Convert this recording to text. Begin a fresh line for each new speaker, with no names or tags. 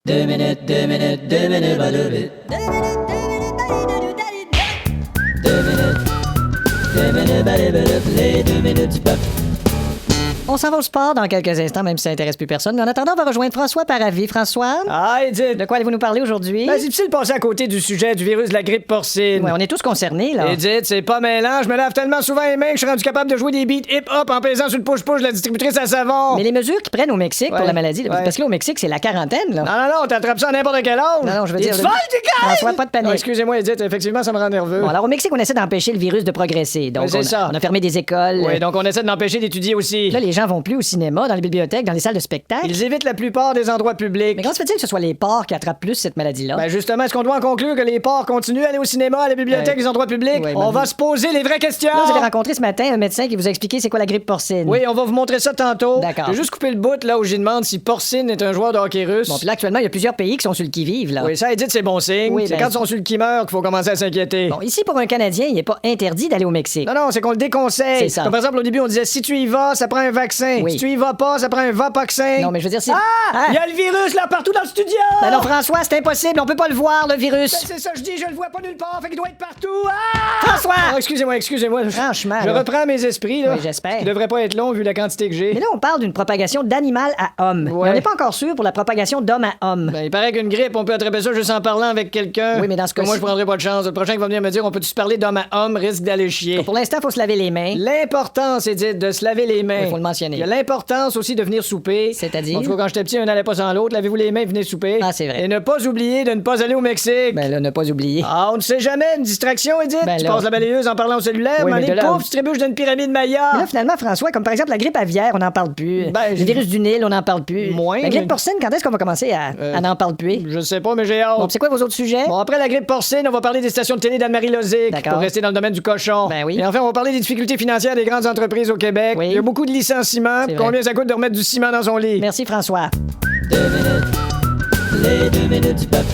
2 minutes, badoubit. 2 minutes, 2 minutes, badoubit, les 2 minutes du peuple.
On s'en va au sport dans quelques instants, même si ça n'intéresse plus personne. Mais en attendant, on va rejoindre François Paravis. François?
Ah, Edith!
De quoi allez-vous nous parler aujourd'hui?
Ben, c'est difficile de passer à côté du sujet du virus de la grippe porcine.
Ouais, on est tous concernés, là.
Edith, c'est pas mêlant. Je me lave tellement souvent les mains que je suis rendu capable de jouer des beats hip-hop en pesant sur le push-push de la distributrice à savon.
Mais les mesures qu'ils prennent au Mexique pour
Ouais,
la maladie,
ouais.
parce que là, au Mexique, c'est la quarantaine, là.
Non, t'attrapes ça à n'importe quel âge.
Non, je veux dire...
T'es folle, t'es calme!
François, pas de panique.
Non, excusez-moi, Edith, effectivement, ça me rend nerveux.
Bon, alors au Mexique, on essaie d'empêcher le virus de progresser. Donc,
Ouais, c'est ça.
on a fermé des écoles.
Oui, donc on essaie de l'empêcher d'étudier aussi.
Là, les gens vont plus au cinéma, dans les bibliothèques, dans les salles de spectacle.
Ils évitent la plupart des endroits publics.
Mais comment se fait-il que ce soit les porcs qui attrapent plus cette maladie-là?
Ben justement, est-ce qu'on doit en conclure que les porcs continuent à aller au cinéma, à la bibliothèque, les endroits publics?
ouais,
On
ben,
va se poser les vraies questions!
Là, vous avez rencontré ce matin un médecin qui vous a expliqué c'est quoi la grippe porcine.
Oui, on va vous montrer ça tantôt.
D'accord.
J'ai juste coupé le bout là où j'y demande si Porcine est un joueur de hockey russe.
Bon, puis là, actuellement, il y a plusieurs pays qui sont sur le qui-vive, là.
Oui, ça, Edith, c'est bon signe.
Oui,
C'est
ben-
quand ils sont sur le qui meurt qu'il faut commencer à s'inquiéter.
Bon, ici, pour un Canadien, il n'est pas interdit d'aller au Mexique.
Non, c'est qu'on le déconseille.
C'est ça.
Comme par exemple, au début, on disait si tu y vas, ça prend un vaccin.
Oui.
Si tu y vas pas, ça prend un vapoxin.
Non, mais je veux dire, c'est...
Ah! Il y a le virus là partout dans le studio!
Ben non, François, c'est impossible, on peut pas le voir, le virus.
Ben, c'est ça, je dis, je le vois pas nulle part, fait qu'il doit être partout. Ah!
François!
Oh, excusez-moi.
Franchement,
Je
là.
reprends mes esprits, là.
Oui, j'espère.
Il devrait pas être long vu la quantité que j'ai.
Mais là, on parle d'une propagation d'animal à homme.
Ouais.
Mais on n'est pas encore sûr pour la propagation d'homme à homme.
Ben, il paraît qu'une grippe, on peut attraper ça juste en parlant avec quelqu'un.
Oui, mais dans ce
Comme moi,
cas-ci-
je prendrai pas de chance. Le prochain qui va venir me dire on peut-tu se parler d'homme à homme risque d'aller chier.
Pour l'instant, il faut se laver les mains.
L'importance, Edith, de se laver les mains.
Il faut le mentionner.
Il y a l'importance aussi de venir souper.
C'est-à-dire?
En tout cas, quand j'étais petit, un n'allait pas sans l'autre. Lavez-vous les mains, venez souper.
Ah, c'est vrai.
Et ne pas oublier de ne pas aller au Mexique.
Ben là, ne pas oublier.
Ah, on ne sait jamais, une distraction, Edith.
Ben
tu
là-
passes la balayeuse en parlant au cellulaire,
Oui,
mais
mais de là-
pauvre, tu trébuches d'une pyramide Maya.
Mais là, finalement, François, comme par exemple la grippe aviaire, on n'en parle plus.
Ben,
le
j'ai-
virus du Nil, on n'en parle plus.
Moins,
La grippe
mais-
porcine, quand est-ce qu'on va commencer à n'en parler plus?
Je sais pas, mais j'ai hâte.
Bon, puis c'est quoi vos autres sujets?
Bon, après la grippe porcine, on va parler des stations de télé d'Anne-Marie Lozic
D'accord.
pour rester dans le domaine du cochon.
Ben oui.
Et enfin, on va parler des difficultés financières des grandes entreprises au Québec.
Oui.
Il y a beaucoup de licenciements.
C'est vrai.
Combien ça coûte de remettre du ciment dans son lit?
Merci, François.
2 minutes, les 2 minutes du peuple.